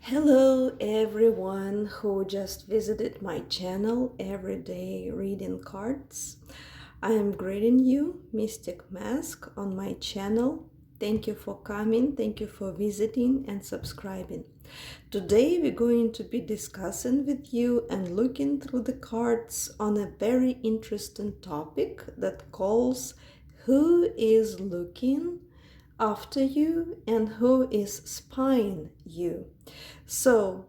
Hello everyone who just visited my channel Everyday Reading Cards. I am greeting you, Mystic Mask, on my channel. Thank you for coming, thank you for visiting and subscribing. Today we're going to be discussing with you and looking through the cards on a very interesting topic that calls who is looking after you and who is spying you. So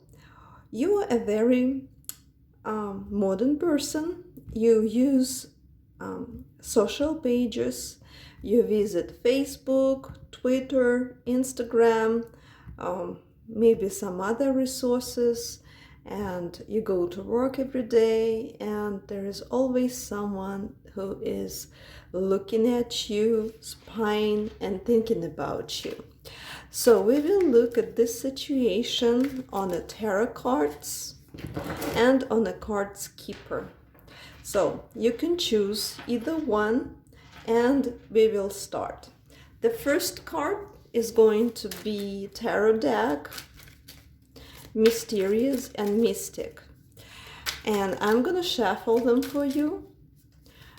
you are a very modern person. You use social pages. You visit Facebook, Twitter, Instagram, maybe some other resources, and you go to work every day, and there is always someone who is looking at you, spying, and thinking about you. So we will look at this situation on a tarot cards and on a cards keeper. So you can choose either one and we will start. The first card is going to be Tarot deck, Mysterious and Mystic. And I'm gonna shuffle them for you.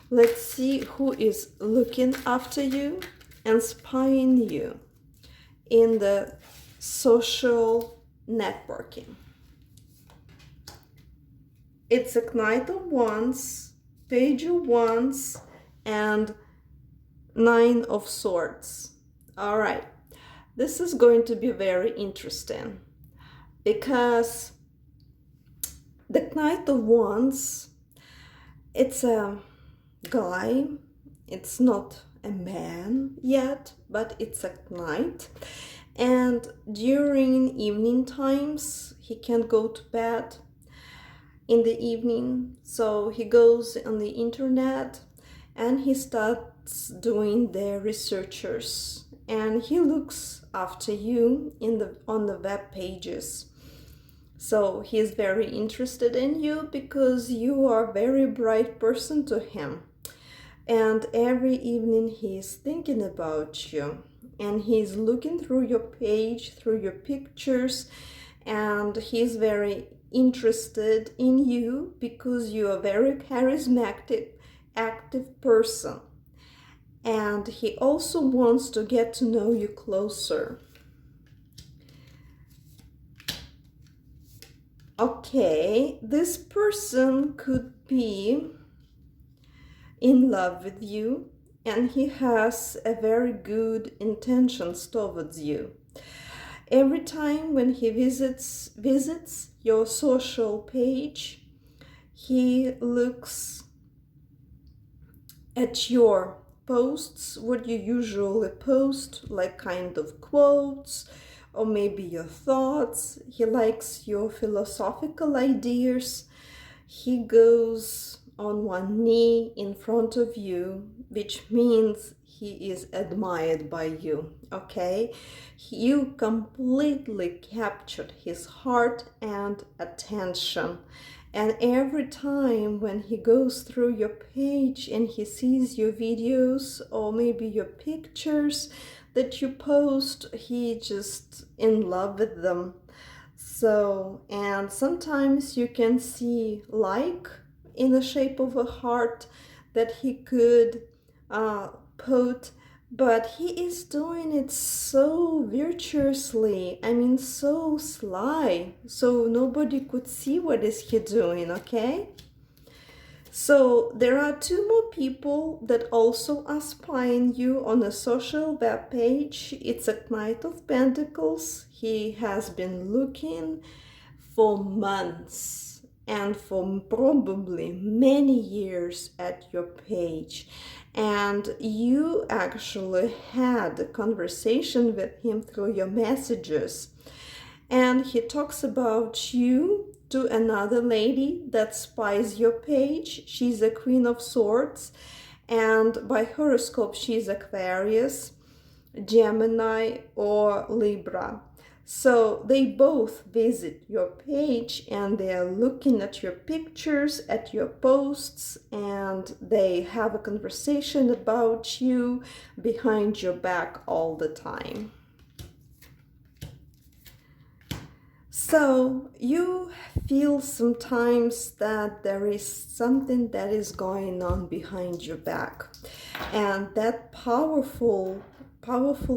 Let's see who is looking after you and spying you in the social networking. It's a Knight of Wands, Page of Wands, and Nine of Swords. All right, this is going to be very interesting because the Knight of Wands, it's a guy, it's not a man yet, but it's a knight, and during evening times he can't go to bed in the evening, so he goes on the internet and he starts doing the researchers, and he looks after you on the web pages. So he's very interested in you because you are a very bright person to him. And every evening he's thinking about you. And he's looking through your page, through your pictures. And he's very interested in you because you're a very charismatic, active person. And he also wants to get to know you closer. Okay, this person could be in love with you and he has a very good intentions towards you. Every time when he visits your social page, he looks at your posts, what you usually post, like kind of quotes, or maybe your thoughts. He likes your philosophical ideas. He goes on one knee in front of you, which means he is admired by you, okay? You completely captured his heart and attention. And every time when he goes through your page and he sees your videos or maybe your pictures that you post, he just in love with them. So, and sometimes you can see like in the shape of a heart that he could put, but he is doing it so virtuously, I mean so sly, so nobody could see what is he doing, okay? So there are two more people that also are spying you on a social web page. It's a Knight of Pentacles. He has been looking for months and for probably many years at your page. And you actually had a conversation with him through your messages. And he talks about you to another lady that spies your page. She's a Queen of Swords, and by horoscope she's Aquarius, Gemini, or Libra. So they both visit your page and they are looking at your pictures, at your posts, and they have a conversation about you behind your back all the time. So you feel sometimes that there is something that is going on behind your back, and that powerful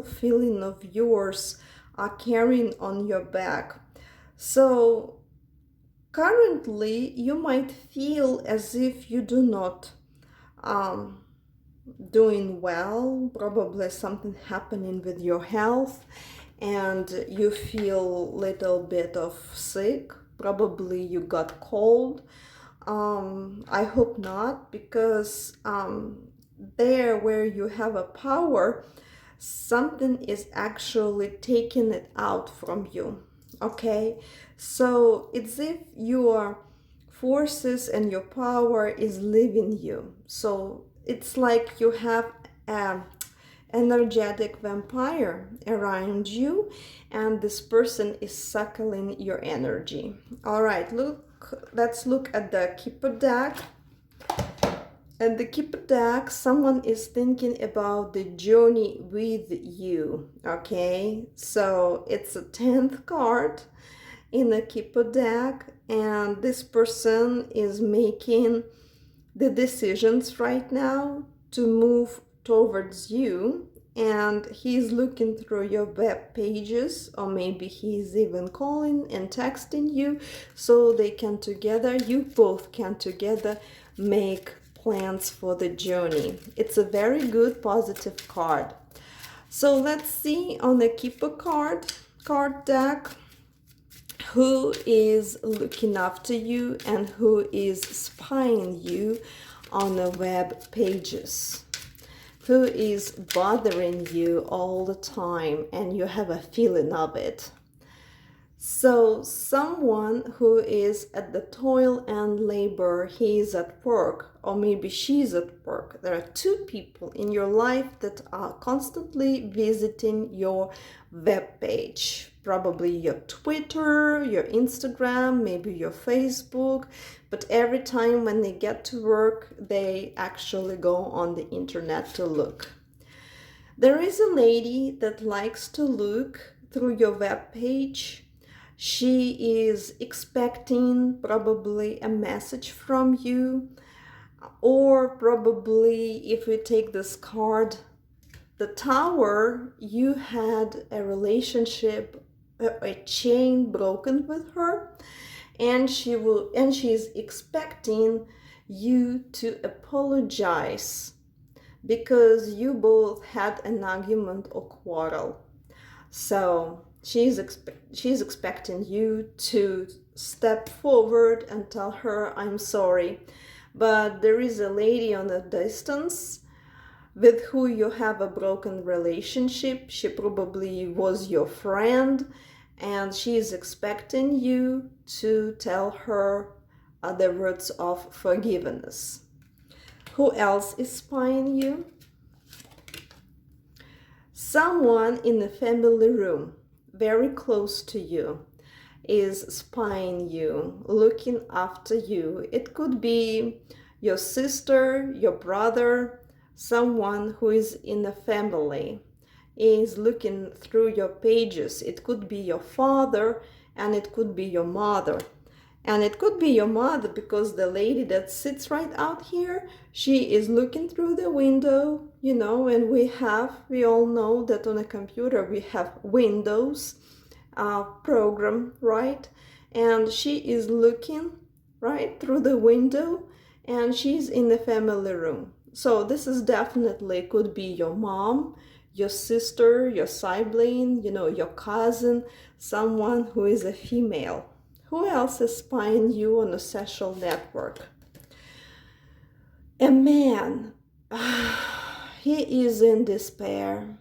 feeling of yours are carrying on your back. So currently you might feel as if you do not um, doing well, probably something happening with your health, and you feel a little bit of sick. Probably you got cold. I hope not, because there where you have a power, something is actually taking it out from you. Okay, so it's if your forces and your power is leaving you. So it's like you have an energetic vampire around you, and this person is suckling your energy. All right, let's look at the Keeper deck. And the Keeper deck, someone is thinking about the journey with you. Okay, so it's a 10th card in the Keeper deck, and this person is making the decisions right now to move towards you, and he's looking through your web pages, or maybe he's even calling and texting you, so they can together, you both can together make plans for the journey. It's a very good positive card. So let's see on the Keeper card deck who is looking after you and who is spying you on the web pages, who is bothering you all the time and you have a feeling of it. So someone who is at the toil and labor, he is at work, or maybe she's at work. There are two people in your life that are constantly visiting your web page, probably your Twitter, your Instagram, maybe your Facebook, but every time when they get to work, they actually go on the internet to look. There is a lady that likes to look through your web page. She is expecting probably a message from you, or probably if we take this card, the Tower, you had a relationship, a chain broken with her, and she is expecting you to apologize because you both had an argument or quarrel. So she's expecting you to step forward and tell her, I'm sorry. But there is a lady on a distance with who you have a broken relationship. She probably was your friend, and she is expecting you to tell her the words of forgiveness. Who else is spying you? Someone in the family room, very close to you, is spying you, looking after you. It could be your sister, your brother, someone who is in the family is looking through your pages. It could be your father, and it could be your mother. And it could be your mother because the lady that sits right out here, she is looking through the window, and we all know that on a computer we have Windows program, right? And she is looking right through the window, and she's in the family room. So this is definitely could be your mom, your sister, your sibling, your cousin, someone who is a female. Who else is spying you on a social network? A man. He is in despair.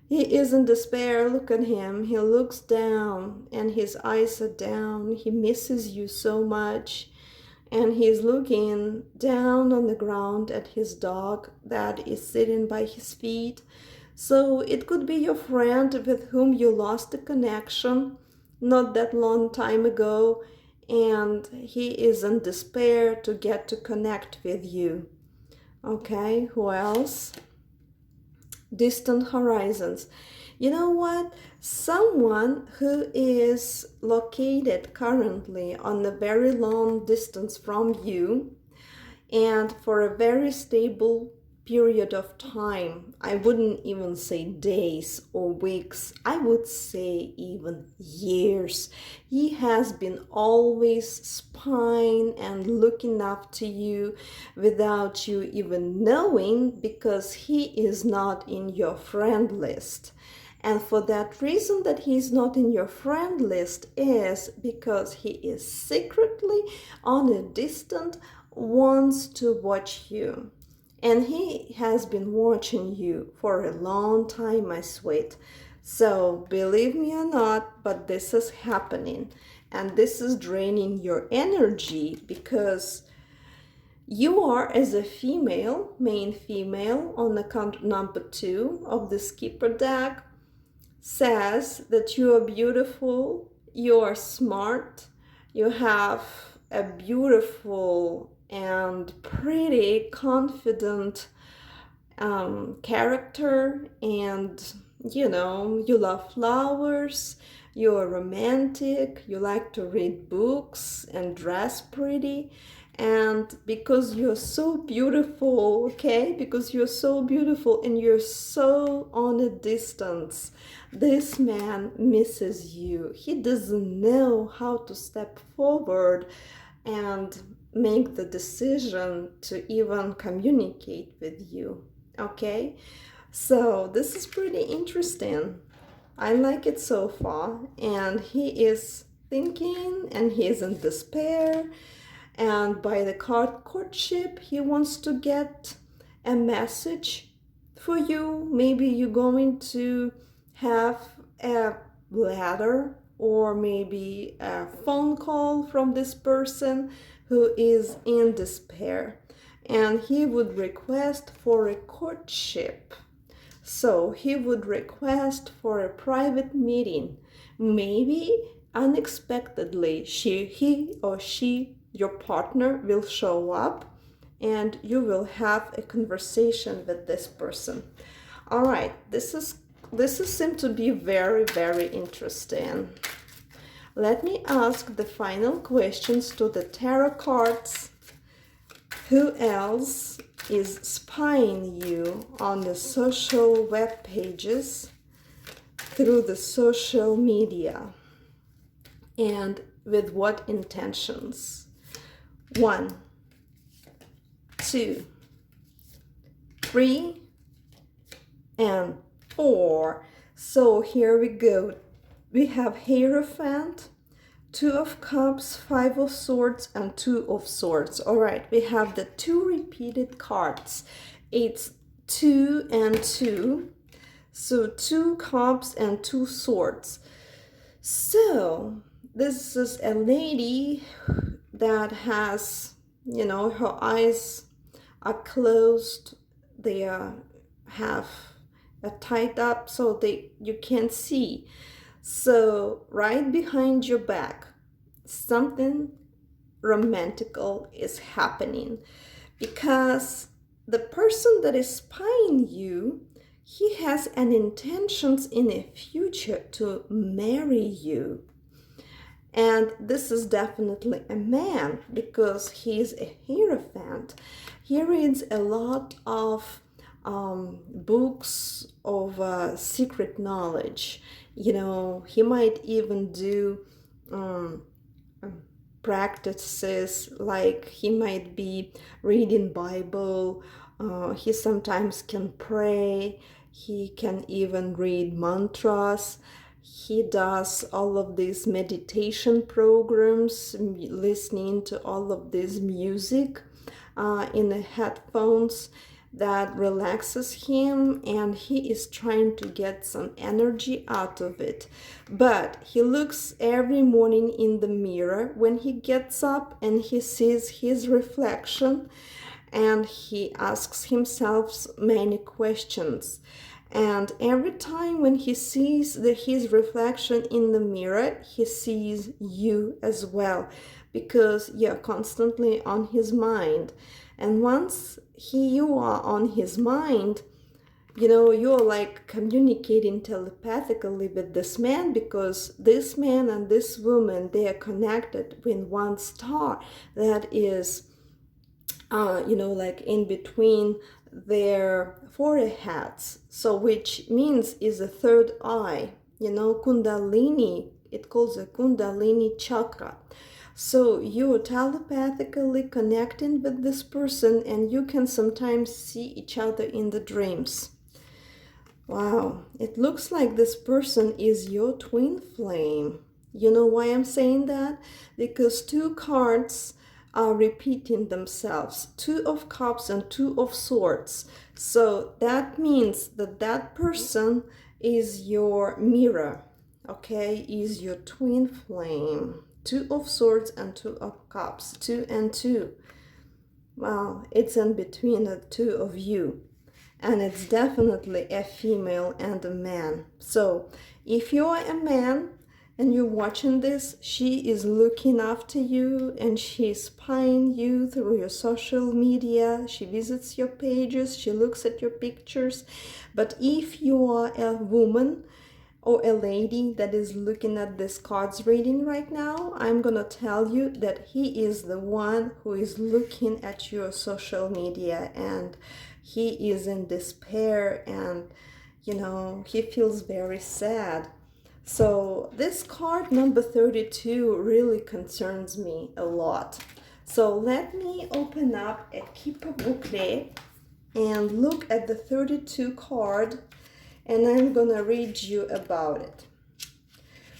He is in despair. Look at him. He looks down and his eyes are down. He misses you so much. And he's looking down on the ground at his dog that is sitting by his feet. So it could be your friend with whom you lost the connection not that long time ago, and he is in despair to get to connect with you. Okay, who else? Distant horizons. You know what? Someone who is located currently on a very long distance from you and for a very stable period of time. I wouldn't even say days or weeks, I would say even years. He has been always spying and looking up to you without you even knowing, because he is not in your friend list. And for that reason that he's not in your friend list is because he is secretly on a distant, wants to watch you. And he has been watching you for a long time, my sweet. So believe me or not, but this is happening. And this is draining your energy, because you are, as a female, main female, on account number 2 of the skipper deck, says that you are beautiful, you are smart, you have a beautiful and pretty confident character, and you love flowers, you're romantic, you like to read books and dress pretty. And because you're so beautiful, okay, because you're so beautiful and you're so on a distance, this man misses you. He doesn't know how to step forward and make the decision to even communicate with you. Okay, so this is pretty interesting. I like it so far. And he is thinking, and he is in despair. And by the card courtship, he wants to get a message for you. Maybe you're going to have a letter or maybe a phone call from this person who is in despair. And he would request for a courtship. So he would request for a private meeting. Maybe unexpectedly, he or she, your partner, will show up and you will have a conversation with this person. All right, this seems to be very, very interesting. Let me ask the final questions to the tarot cards. Who else is spying you on the social web pages, through the social media, and with what intentions? 1, 2, 3, and 4. So here we go. We have Hierophant, 2 of Cups, 5 of Swords, and 2 of Swords. All right, we have the 2 repeated cards. It's 2 and 2. So 2 Cups and 2 Swords. So this is a lady that has, her eyes are closed. They have tied up so you can't see. So right behind your back, something romantical is happening, because the person that is spying you, he has an intentions in the future to marry you. And this is definitely a man, because he's a Hierophant. He reads a lot of books of secret knowledge. He might even do practices, like he might be reading Bible. He sometimes can pray. He can even read mantras. He does all of these meditation programs, listening to all of this music in the headphones that relaxes him, and he is trying to get some energy out of it. But he looks every morning in the mirror when he gets up, and he sees his reflection, and he asks himself many questions. And every time when he sees his reflection in the mirror, he sees you as well, because you're constantly on his mind. And once you are on his mind, you're like communicating telepathically with this man, because this man and this woman, they are connected with one star that is like in between their foreheads, so which means is a third eye, kundalini. It calls a kundalini chakra. So you're telepathically connecting with this person, and you can sometimes see each other in the dreams. Wow, it looks like this person is your twin flame. You know why I'm saying that? Because two cards are repeating themselves, Two of Cups and Two of Swords. So that means that that person is your mirror, okay, is your twin flame. Two of Swords and Two of Cups, 2 and 2. Wow, it's in between the two of you. And it's definitely a female and a man. So if you're a man and you're watching this, she is looking after you and she's spying you through your social media. She visits your pages, she looks at your pictures. But if you are a woman or a lady that is looking at this cards reading right now, I'm gonna tell you that he is the one who is looking at your social media, and he is in despair, and he feels very sad. So this card number 32 really concerns me a lot. So let me open up a keeper booklet and look at the 32 card, and I'm gonna read you about it.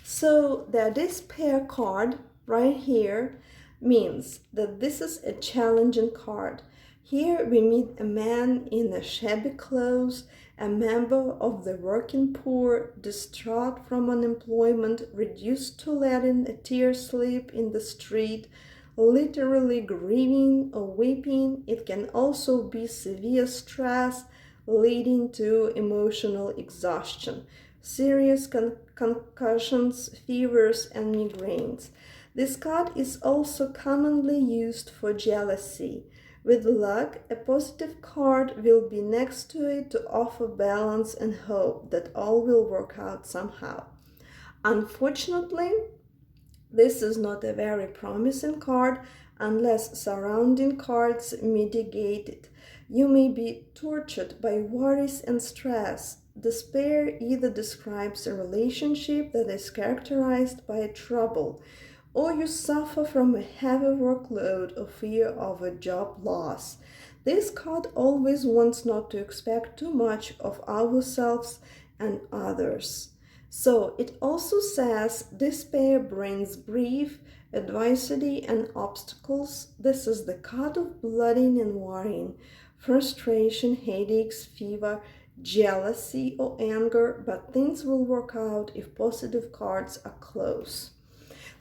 So the despair card right here means that this is a challenging card. Here we meet a man in a shabby clothes, a member of the working poor, distraught from unemployment, reduced to letting a tear slip in the street, literally grieving or weeping. It can also be severe stress leading to emotional exhaustion, serious concussions, fevers, and migraines. This card is also commonly used for jealousy. With luck, a positive card will be next to it to offer balance and hope that all will work out somehow. Unfortunately, this is not a very promising card unless surrounding cards mitigate it. You may be tortured by worries and stress. Despair either describes a relationship that is characterized by trouble, or you suffer from a heavy workload or fear of a job loss. This card always wants not to expect too much of ourselves and others. So it also says despair brings grief, adversity, and obstacles. This is the card of blooding and worrying, frustration, headaches, fever, jealousy, or anger, but things will work out if positive cards are close.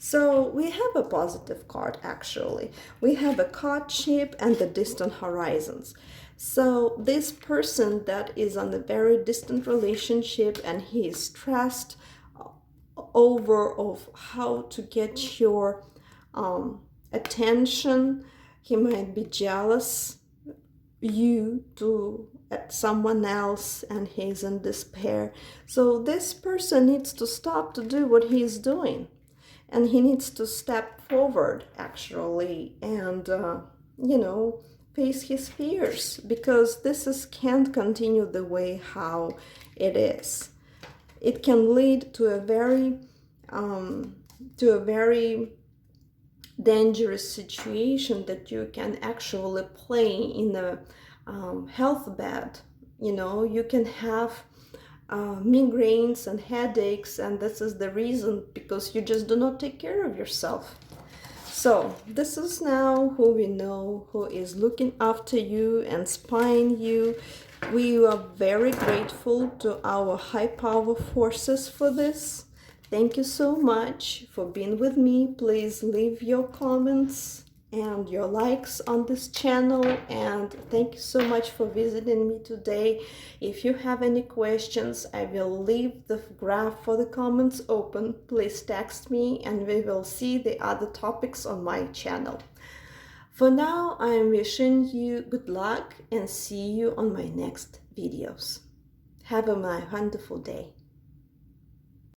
So we have a positive card actually. We have a courtship and the distant horizons. So this person that is on a very distant relationship and he is stressed over of how to get your attention. He might be jealous you to someone else and he's in despair. So this person needs to stop to do what he's doing. And he needs to step forward actually and face his fears, because can't continue the way how it is. It can lead to a very dangerous situation that you can actually play in a health bed. You can have migraines and headaches, and this is the reason because you just do not take care of yourself. So this is now who we know who is looking after you and spying you. We are very grateful to our high power forces for this. Thank you so much for being with me. Please leave your comments and your likes on this channel, and thank you so much for visiting me today. If you have any questions, I will leave the graph for the comments open. Please text me and we will see the other topics on my channel. For now, I am wishing you good luck and see you on my next videos. Have a wonderful day.